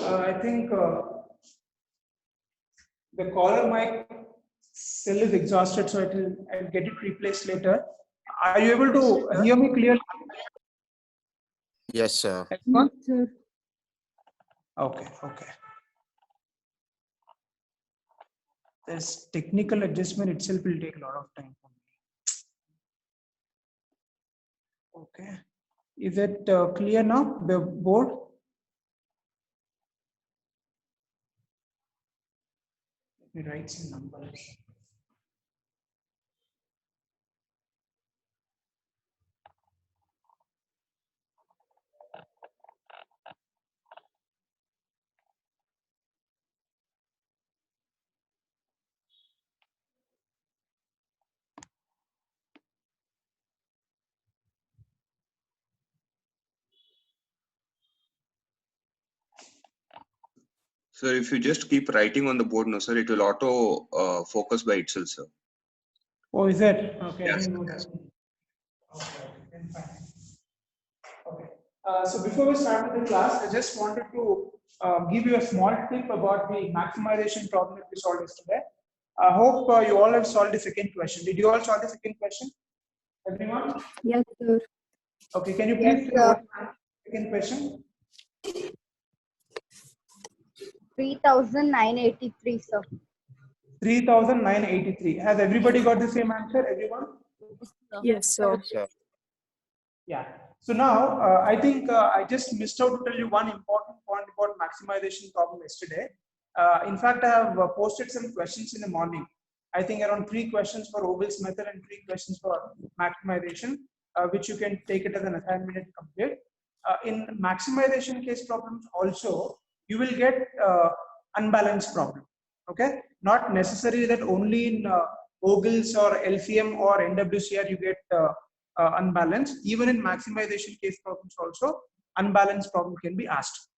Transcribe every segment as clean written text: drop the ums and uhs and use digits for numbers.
I think the caller mic cell is exhausted, so I'll get it replaced later. Are you able to hear me clearly? Yes, sir. Everyone? Okay, okay. This technical adjustment itself will take a lot of time for me. Okay. Is it clear now, the board? Let me write some numbers. So if you just keep writing on the board, no, sir, it will auto focus by itself, sir. Oh, is it? Okay, I Yes. didn't know that. Okay, then fine. Okay. So before we start with the class, I just wanted to give you a small tip about the maximization problem that we solved yesterday. I hope you all have solved the second question. Did you all solve the second question? Everyone? Yes, sir. Okay, can you Yes, please sir. what the second question? 3,983, sir. 3,983. Has everybody got the same answer? Everyone? Yes, sir. Sir. Yeah. So now I think I just missed out to tell you one important point about maximization problem yesterday. In fact, I have posted some questions in the morning. I think around 3 questions for Ogle's method and 3 questions for maximization, which you can take it as an assignment and complete. In maximization case problems also, you will get unbalanced problem. Okay, not necessarily that only in Ogle's or LCM or NWCR you get unbalanced. Even in maximization case problems also, unbalanced problem can be asked.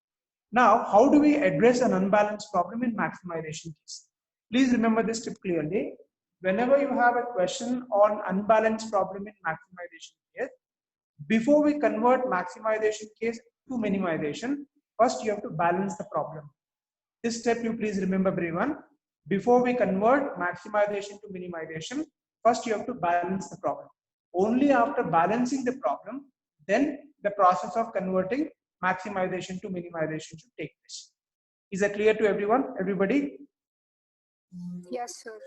Now, how do we address an unbalanced problem in maximization case? Please remember this tip clearly. Whenever you have a question on unbalanced problem in maximization case, before we convert maximization case to minimization, first you have to balance the problem. This step you please remember, everyone. Before we convert maximization to minimization, first you have to balance the problem. Only after balancing the problem, then the process of converting maximization to minimization should take place. Is that clear to everyone? Everybody? Yes, sir.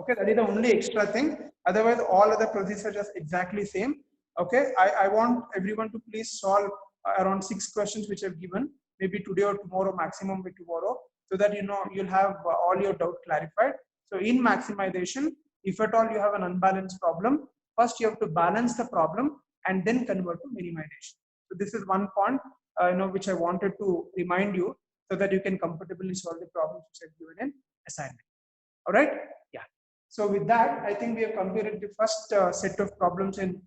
Okay, that is the only extra thing. Otherwise, all other procedures are just exactly same. Okay, I want everyone to please solve around 6 questions which I've given, maybe today or tomorrow, maximum by tomorrow, so that you know you'll have all your doubt clarified. So in maximization, if at all you have an unbalanced problem, first you have to balance the problem and then convert to minimization. So this is one point which I wanted to remind you, so that you can comfortably solve the problems which I've given in assignment. All right? Yeah. So with that, I think we have completed the first set of problems in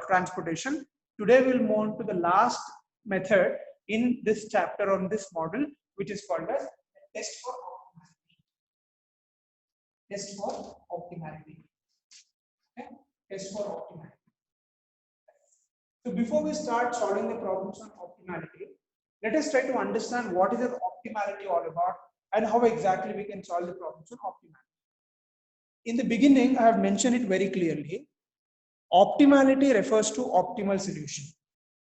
transportation. Today we'll move on to the last method in this chapter on this model, which is called as test for optimality. Test for optimality. Okay? Test for optimality. So before we start solving the problems on optimality, let us try to understand what is the optimality all about and how exactly we can solve the problems on optimality. In the beginning, I have mentioned it very clearly. Optimality refers to optimal solution.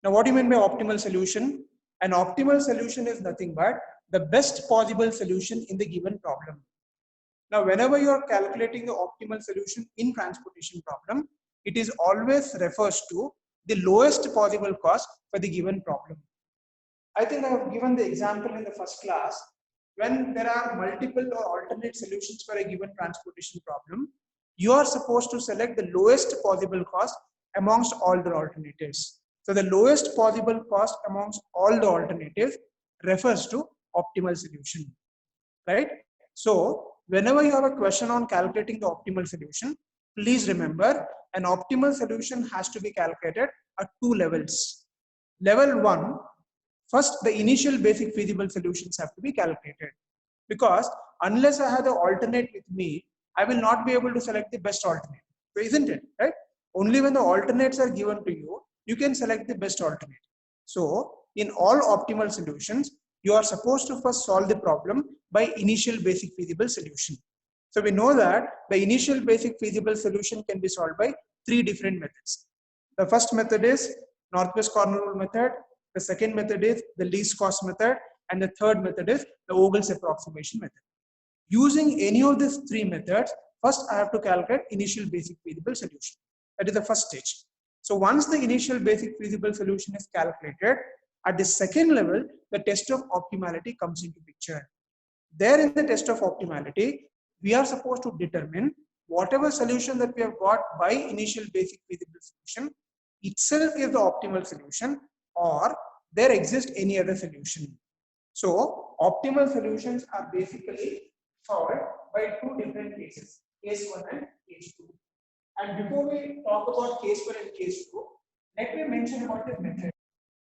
Now, what do you mean by optimal solution? An optimal solution is nothing but the best possible solution in the given problem. Now, whenever you are calculating the optimal solution in transportation problem, it is always refers to the lowest possible cost for the given problem. I think I have given the example in the first class. When there are multiple or alternate solutions for a given transportation problem, you are supposed to select the lowest possible cost amongst all the alternatives. So the lowest possible cost amongst all the alternatives refers to optimal solution, right? So whenever you have a question on calculating the optimal solution, please remember an optimal solution has to be calculated at 2 levels. Level 1, first the initial basic feasible solutions have to be calculated, because unless I have the alternate with me, I will not be able to select the best alternate. So isn't it, right? Only when the alternates are given to you, you can select the best alternate. So in all optimal solutions, you are supposed to first solve the problem by initial basic feasible solution. So we know that the initial basic feasible solution can be solved by 3 different methods. The first method is Northwest Corner Rule method. The second method is the least cost method. And the third method is the Vogel's approximation method. Using any of these 3 methods, first I have to calculate initial basic feasible solution. That is the first stage. So once the initial basic feasible solution is calculated, at the second level, the test of optimality comes into picture. There in the test of optimality, we are supposed to determine whatever solution that we have got by initial basic feasible solution itself is the optimal solution, or there exists any other solution. So optimal solutions are basically solved by 2 different cases, case 1 and case 2. And before we talk about case 1 and case 2, let me mention about the method.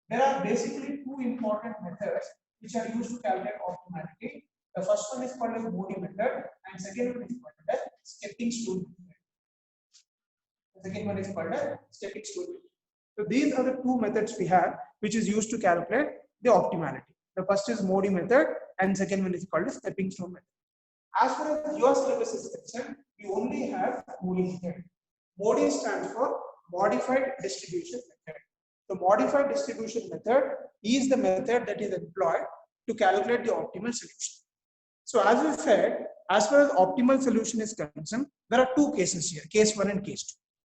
There are basically 2 important methods which are used to calculate optimality. The first one is called as Modi method, and second one is called as stepping stone method. The second one is called as stepping stone method. So these are the 2 methods we have which is used to calculate the optimality. The first is Modi method, and second one is called as stepping stone method. As far as your syllabus is concerned, you only have Modi method. Modi stands for modified distribution method. The modified distribution method is the method that is employed to calculate the optimal solution. So as we said, as far as optimal solution is concerned, there are 2 cases here, case 1 and case 2.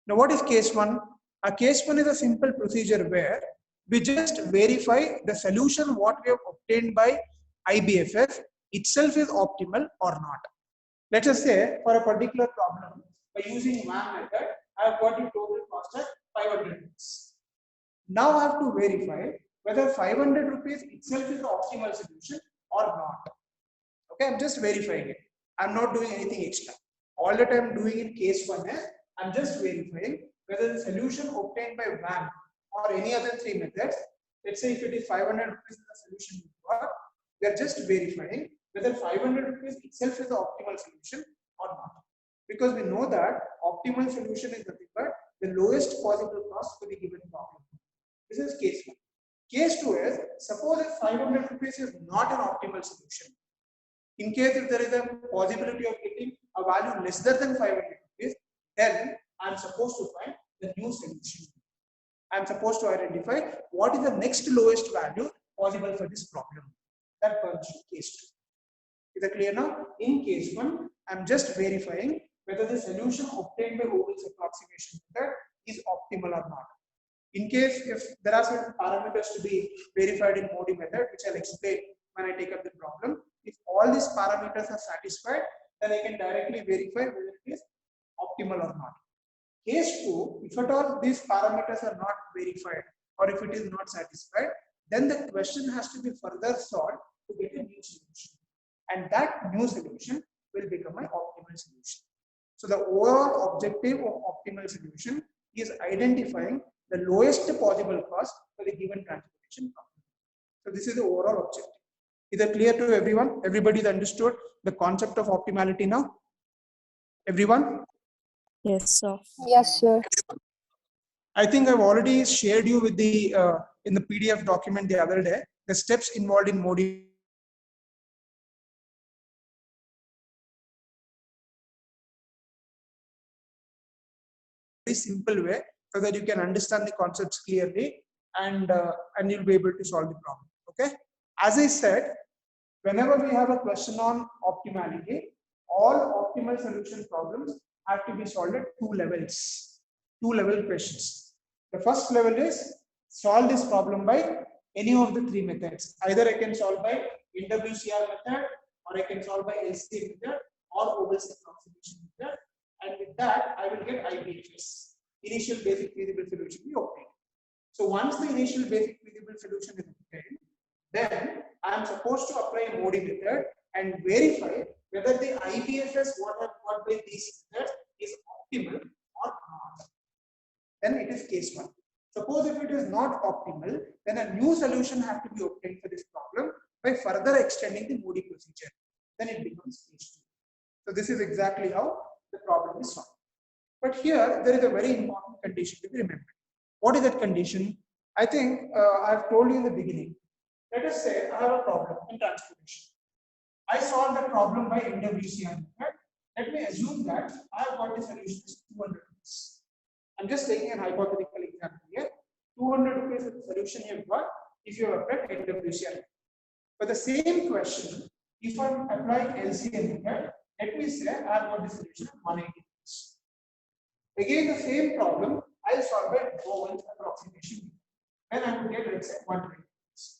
Now what is case 1? A case 1 is a simple procedure where we just verify the solution what we have obtained by IBFS itself is optimal or not. Let us say for a particular problem, by using VAM method, I have got the total cost as 500 rupees. Now I have to verify whether 500 rupees itself is the optimal solution or not. Okay, I'm just verifying it. I'm not doing anything extra. All that I'm doing in case 1 is I'm just verifying whether the solution obtained by VAM or any other 3 methods, let's say if it is 500 rupees is the solution we got, we are just verifying whether 500 rupees itself is the optimal solution or not. Because we know that optimal solution is nothing but the lowest possible cost for the given problem. This is case 1. Case 2 is, suppose if 500 rupees is not an optimal solution. In case if there is a possibility of getting a value less than 500 rupees, then I am supposed to find the new solution. I am supposed to identify what is the next lowest value possible for this problem. That comes to case 2. Is it clear now? In case 1, I am just verifying whether the solution obtained by Vogel's approximation method is optimal or not. In case if there are certain parameters to be verified in Modi method, which I'll explain when I take up the problem, if all these parameters are satisfied, then I can directly verify whether it is optimal or not. Case 2, if at all these parameters are not verified or if it is not satisfied, then the question has to be further solved to get a new solution. And that new solution will become an optimal solution. So the overall objective of optimal solution is identifying the lowest possible cost for the given transportation problem. So this is the overall objective. Is that clear to everyone? Everybody understood the concept of optimality now? Everyone? Yes, sir. Yes, sir. I think I've already shared you with the in the PDF document the other day, the steps involved in Modi. Very simple way so that you can understand the concepts clearly and you'll be able to solve the problem. Okay. As I said, whenever we have a question on optimality, all optimal solution problems have to be solved at 2 levels, 2-level questions. The first level is solve this problem by any of the 3 methods. Either I can solve by NWCR method, or I can solve by LCA method, or Vogel's approximation method. And with that, I will get IBFS, initial basic feasible solution be obtained. So once the initial basic feasible solution is obtained, then I am supposed to apply a Modi method and verify whether the IBFS what I've got by these methods is optimal or not. Then it is case 1. Suppose if it is not optimal, then a new solution has to be obtained for this problem by further extending the Modi procedure. Then it becomes case 2. So this is exactly how the problem is solved. But here there is a very important condition to be remembered. What is that condition? I think I've told you in the beginning Let us say I have a problem in transportation. I solved the problem by NWCR method. Let me assume that I have got the solution is 200 rupees. I'm just taking an hypothetical example here. 200 rupees is the solution you've got if you have applied NWCR. For the same question, if I'm applying LCM method, let me say I have got the solution of 180 rupees. Again, the same problem, I'll solve by Bowen's approximation. Then I will get, let's say, 120 rupees.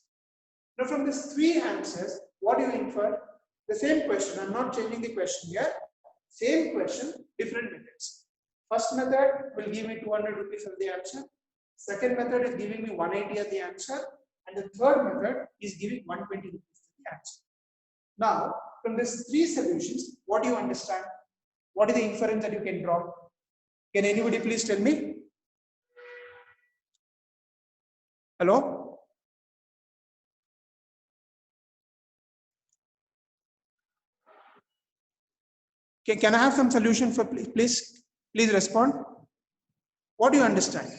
Now, from these three answers, what do you infer? The same question. I'm not changing the question here. Same question, different methods. First method will give me 200 rupees as the answer. Second method is giving me 180 as the answer. And the third method is giving 120 rupees as the answer. Now, from these three solutions, what do you understand? What is the inference that you can draw? Can anybody please tell me? Hello? Okay, can I have some solution for please respond? What do you understand?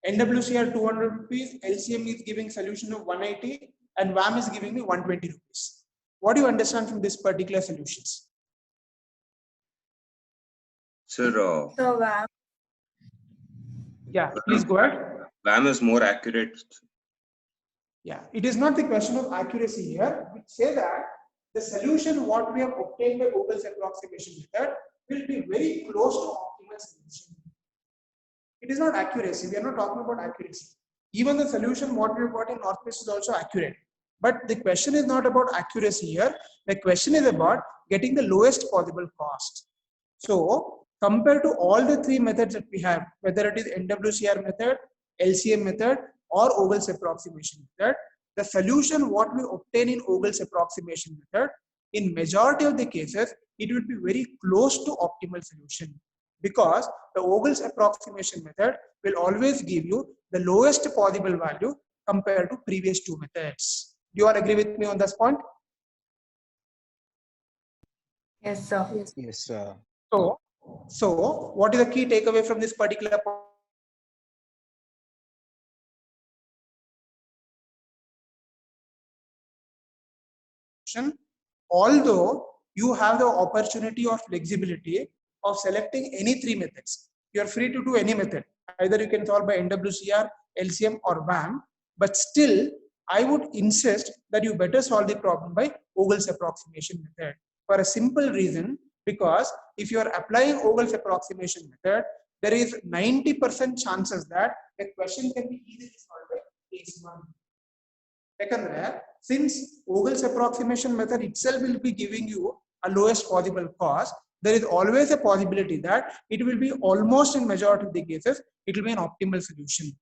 NWCR 200 rupees, LCM is giving solution of 180 and WAM is giving me 120 rupees. What do you understand from this particular solutions? Sir, So WAM. Yeah, please go ahead. WAM is more accurate. Yeah, it is not the question of accuracy here. We say that the solution what we have obtained by Vogel's approximation method will be very close to optimal solution. It is not accuracy. We are not talking about accuracy. Even the solution what we have got in Northwest is also accurate. But the question is not about accuracy here. The question is about getting the lowest possible cost. So compared to all the three methods that we have, whether it is NWCR method, LCM method, or Vogel's approximation method, the solution what we obtain in Vogel's approximation method, in majority of the cases, it will be very close to optimal solution, because the Vogel's approximation method will always give you the lowest possible value compared to previous two methods. Do you all agree with me on this point? Yes, sir. Yes, sir. So what is the key takeaway from this particular point? Although you have the opportunity or flexibility of selecting any three methods, you are free to do any method. Either you can solve by NWCR, LCM, or WAM, but still I would insist that you better solve the problem by Vogel's approximation method, for a simple reason, because if you are applying Vogel's approximation method, there is 90% chances that the question can be easily solved by case 1. Since Vogel's approximation method itself will be giving you a lowest possible cost, there is always a possibility that it will be almost in majority of the cases, it will be an optimal solution.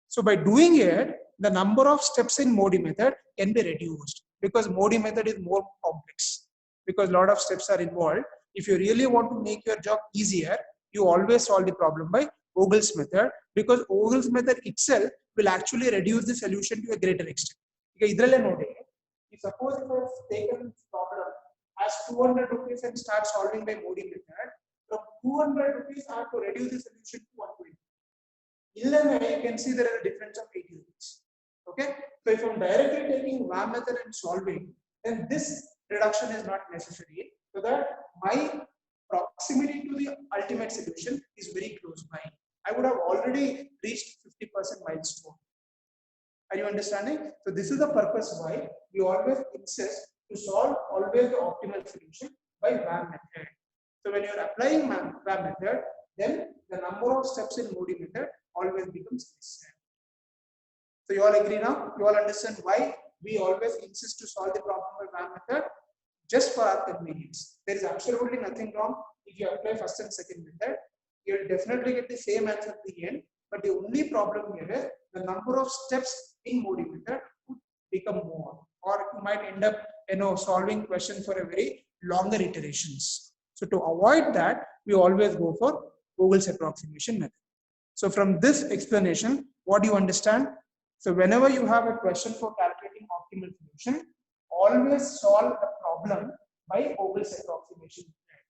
So by doing it, the number of steps in MODI method can be reduced, because MODI method is more complex, because a lot of steps are involved. If you really want to make your job easier, you always solve the problem by Vogel's method, because Vogel's method itself will actually reduce the solution to a greater extent. If suppose if I have taken this problem as 200 rupees and start solving by MODI method, from 200 rupees I have to reduce the solution to 120. You can see there is a difference of 80 rupees. Okay, so if I'm directly taking WAM method and solving, then this reduction is not necessary, so that my proximity to the ultimate solution is very close by. I would have already reached 50% milestone. Are you understanding? So this is the purpose why we always insist to solve always the optimal solution by WAM method. So when you are applying WAM method, then the number of steps in MODI method always becomes less. So you all agree now? You all understand why we always insist to solve the problem by WAM method? Just for our convenience. There is absolutely nothing wrong if you apply first and second method. You will definitely get the same answer at the end. But the only problem here is the number of steps in MODI method would become more, or you might end up solving question for a very longer iterations. So to avoid that, we always go for Vogel's approximation method. So from this explanation, what do you understand? So whenever you have a question for calculating optimal solution, always solve the problem by Vogel's approximation method,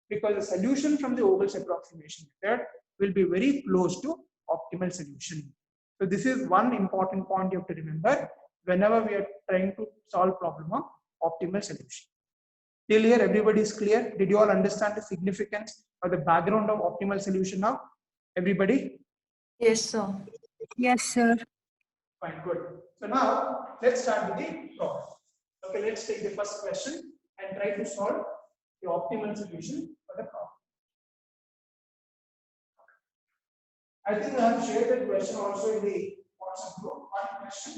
because the solution from the Vogel's approximation method will be very close to optimal solution. So this is one important point you have to remember. whenever we are trying to solve problem of optimal solution. Till here, everybody is clear? Did you all understand the significance or the background of optimal solution now? Everybody? Yes, sir. Yes, sir. Fine, good. So now let's start with the problem. Okay, let's take the first question and try to solve the optimal solution for the problem. I think I have shared that question also in the WhatsApp group. One question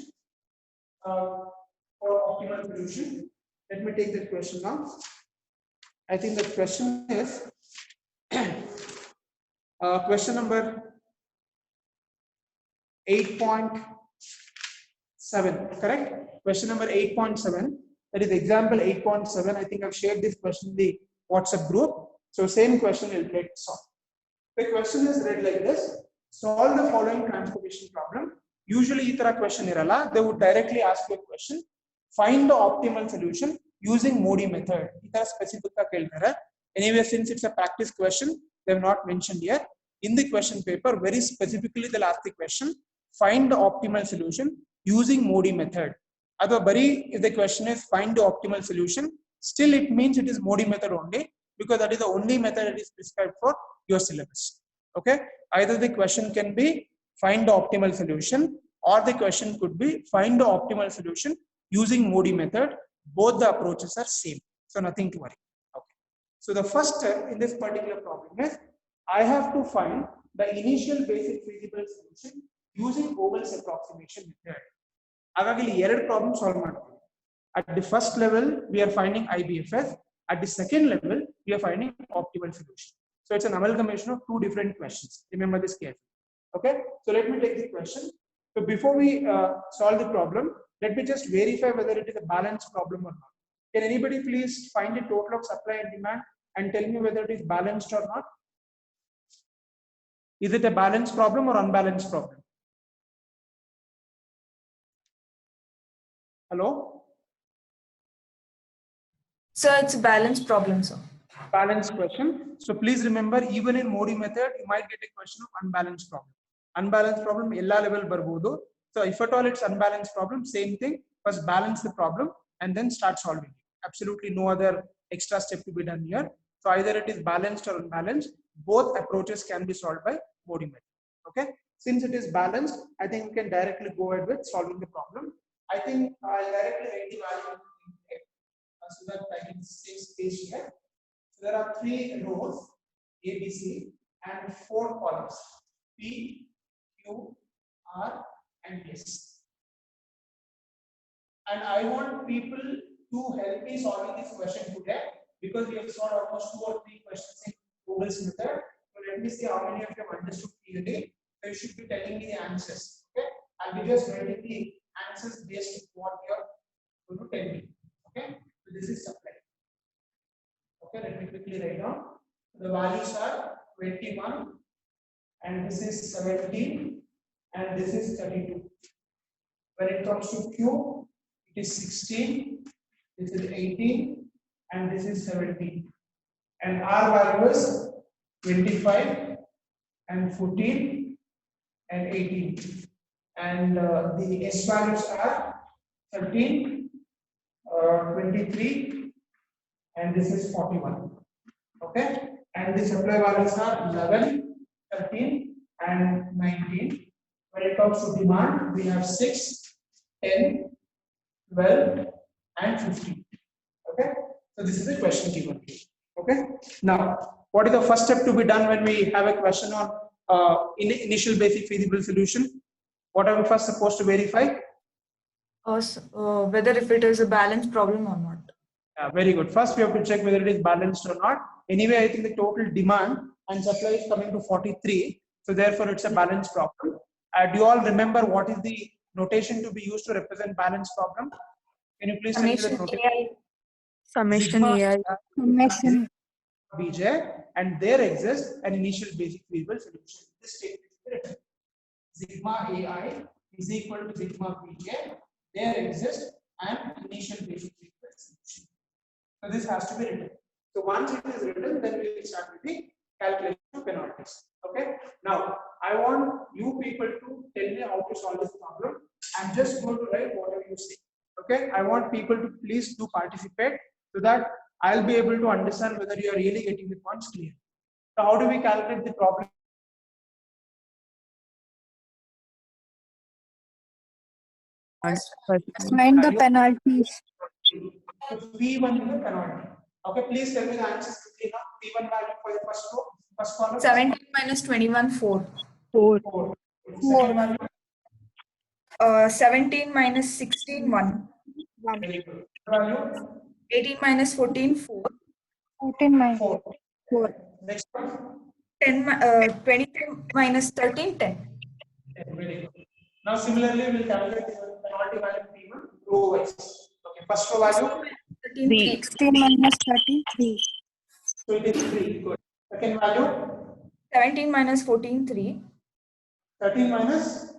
for optimal solution. Let me take that question now. I think the question is question number 8.7, correct? Question number 8.7, that is example 8.7. I think I've shared this question in the WhatsApp group. So same question will get solved. The question is read like this: solve the following transformation problem. Usually itara question iralla, they would directly ask you a question, find the optimal solution using Modi method. Itara specific ka keltare. Anyway, since it's a practice question, they have not mentioned here. In the question paper, very specifically they'll ask the question, find the optimal solution using Modi method. Otherwise, if the question is find the optimal solution, still it means it is Modi method only, because that is the only method that is prescribed for your syllabus. Okay, either the question can be find the optimal solution, or the question could be find the optimal solution using Modi method. Both the approaches are same, so nothing to worry. Okay, so the first step in this particular problem is I have to find the initial basic feasible solution using Vogel's approximation method. Agagili ಎರಡು problem solve ಮಾಡ್ತೀವಿ. At the first level we are finding IBFS, at the second level we are finding optimal solution. So it's an amalgamation of two different questions. Remember this carefully. Okay, so let me take the question. So before we solve the problem, let me just verify whether it is a balanced problem or not. Can anybody please find the total of supply and demand and tell me whether it is balanced or not? Is it a balanced problem or unbalanced problem? Hello? Sir, it's a balanced problem, sir. Balanced question. So please remember, even in Modi method, you might get a question of unbalanced problem. Unbalanced problem, ella level barbodu. So if at all it's unbalanced problem, same thing. First balance the problem and then start solving it. Absolutely no other extra step to be done here. So either it is balanced or unbalanced, both approaches can be solved by Modi method. Okay. Since it is balanced, I think we can directly go ahead with solving the problem. I think I'll directly write the value so that I can save space here. So there are 3 rows A, B, C and 4 columns P, Q, R and S. And I want people to help me solving this question today, because we have solved almost 2 or 3 questions in Vogel's method. So let me see how many of you have understood clearly. So you should be telling me the answers. Okay, I'll be just writing the answers based on what you are going to tell me. Okay, so this is supply. Okay, let me quickly write down. The values are 21 and this is 17 and this is 32. When it comes to Q, it is 16, this is 18 and this is 17. And R value is 25 and 14 and 18. And the S values are 13, 23 and this is 41. Okay, and the supply values are 11, 13 and 19. When it comes to demand, we have 6, 10, 12 and 15. Okay, so this is the question given here. Okay, now what is the first step to be done when we have a question on initial basic feasible solution? What are we first supposed to verify? Whether if it is a balanced problem or not. Very good. First, we have to check whether it is balanced or not. Anyway, I think the total demand and supply is coming to 43. So therefore, it's a balanced problem. Do you all remember what is the notation to be used to represent balanced problem? Can you please tell me the notation? Summation Sigma AI. Summation. Bj, and there exists an initial basic feasible solution. This statement is written. Sigma AI is equal to sigma Bj. There exists an initial basic feasible solution. So this has to be written. So once it is written, then we will start with the calculation of penalties. Okay. Now I want you people to tell me how to solve this problem. I'm just going to write whatever going to say. Okay, I want people to please do participate so that I'll be able to understand whether you are really getting the points clear. So how do we calculate the problem? Find the penalties. So P1 is the penalty. Okay, please tell me the answers quickly now. P1 value for the first row, first column. 17 minus 21, 4. 4. 4. Second value. 17 minus 16, 1. Very good. Value 18 minus 14, 4. 14 minus 4. 4. Next one. 23 minus 13, 10. Very good. Now similarly, we'll calculate the penalty value P1 row wise. Okay, first row value. 13, 3. 16 minus 33. So it is 3. Good. Second value. 17 minus 14, 3. 13 minus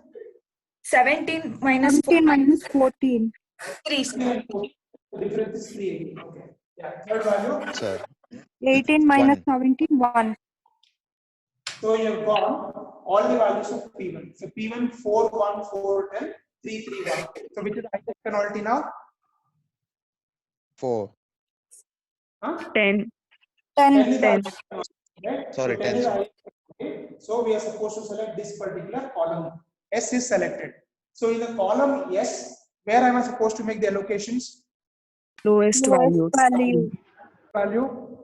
17 minus 17 minus 14. 3. 3 and 4. The difference is 3 again. Okay. Yeah. Third value. Sir, 18 minus 1. 17, 1. So you've got all the values of P1. So P1 4, 1, 4, 10, 3, 3, 1. So which is the highest penalty now? 4. Huh? 10. 10 10. is the highest penalty, right? Sorry, So 10, is the sir. highest penalty. So we are supposed to select this particular column. S is selected. So in the column S, where am I supposed to make the allocations? Lowest value. Value.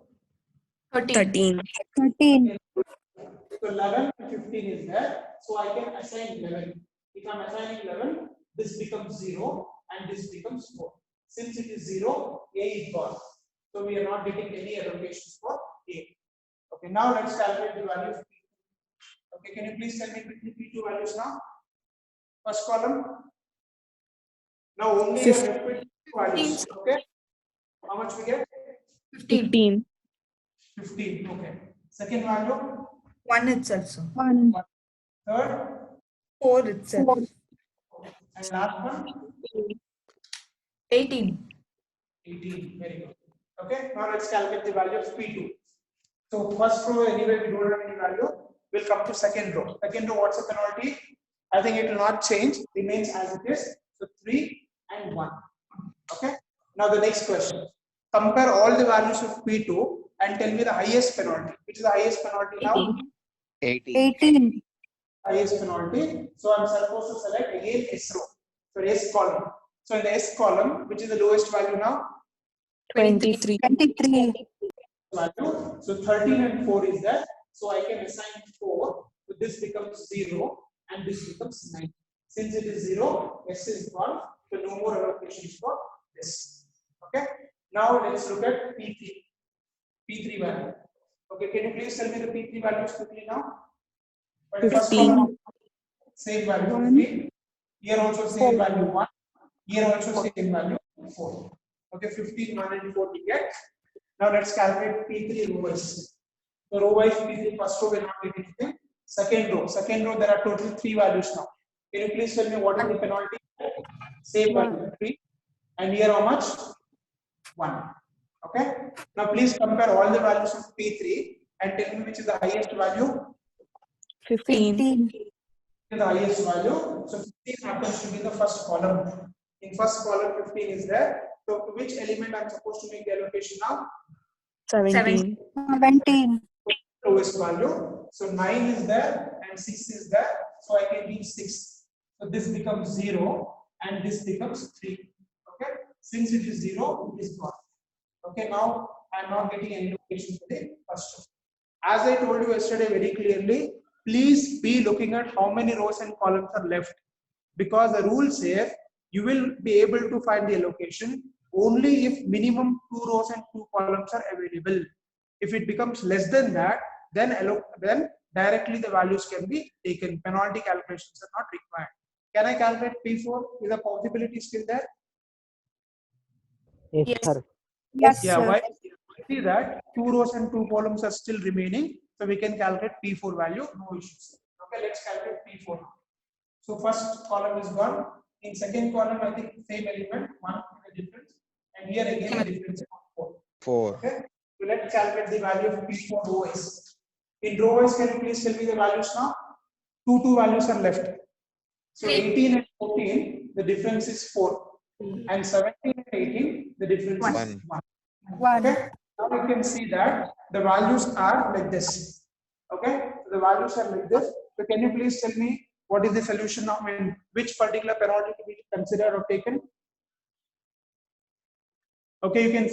13. 13. So 11 and 15 is there. So I can assign 11. If I'm assigning 11, this becomes 0 and this becomes 4. Since it is 0, A is gone. So we are not getting any allocations for A. Okay, now let's calculate the value of P2. Okay, can you please tell me quickly P2 values now? First column. Now only you have left with 2 values. Okay. How much we get? 15. 15. Okay. Second value. 1 itself, sir. 1. Third. 4 itself. 4. And last one. 18. 18. Very good. Okay. Now let's calculate the value of P2. So first row, anyway, we don't have any value. We'll come to second row. Second row, what's the penalty? I think it will not change. Remains as it is. So 3 and 1. Okay. Now the next question. Compare all the values of P2 and tell me the highest penalty. Which is the highest penalty now? 18. 18. Highest penalty. So I'm supposed to select again S row. So S column. So in the S column, which is the lowest value now? 23. Value. So 13 and 4 is there. So I can assign 4. So this becomes 0 and this becomes 9. Since it is 0, S is gone. So no more allocations for this. Okay. Now let's look at P3. P3 value. Okay. Can you please tell me the P3 values quickly now? For the first 15. column, same value 15. Here also same value 1. Here also same value 4. Okay. 15, 1 and 4 we get. Now let's calculate P3 row wise. So row wise P3 first row will not get anything. Second row there are total 3 values now. Can you please tell me what is the penalty? Same value 3. And here how much? 1. Okay. Now please compare all the values of P3 and tell me which is the highest value. 15. The highest value. So 15 happens to be the first column. In first column 15 is there. So to which element I'm supposed to make the allocation now? 17. Lowest value. So 9 is there and 6 is there. So I can give 6. So this becomes 0 and this becomes 3. Okay. Since it is 0, it is gone. Okay. Now I am not getting any location for the first row. As I told you yesterday very clearly, please be looking at how many rows and columns are left. Because the rule says you will be able to find the allocation only if minimum 2 rows and 2 columns are available. If it becomes less than that, then directly the values can be taken. Penalty calculations are not required. Can I calculate P4? Is the possibility still there? Yes. Yes, Yeah, sir. why? See that 2 rows and 2 columns are still remaining. So we can calculate P4 value, no issues. Okay, let's calculate P4 now. So first column is gone. In second column, I think same element, 1 is the difference. And here again the difference is 4. 4. Okay. So let's calculate the value of P4 row wise. In row wise, can you please tell me the values now? 2 values are left. So 18 and 14, the difference is 4. And 17 and 18, the difference is One. 1. 1. Okay. Now you can see that the values are like this. Okay. So the values are like this. So can you please tell me what is the solution now? I mean, which particular penalty to be considered or taken? Okay, you can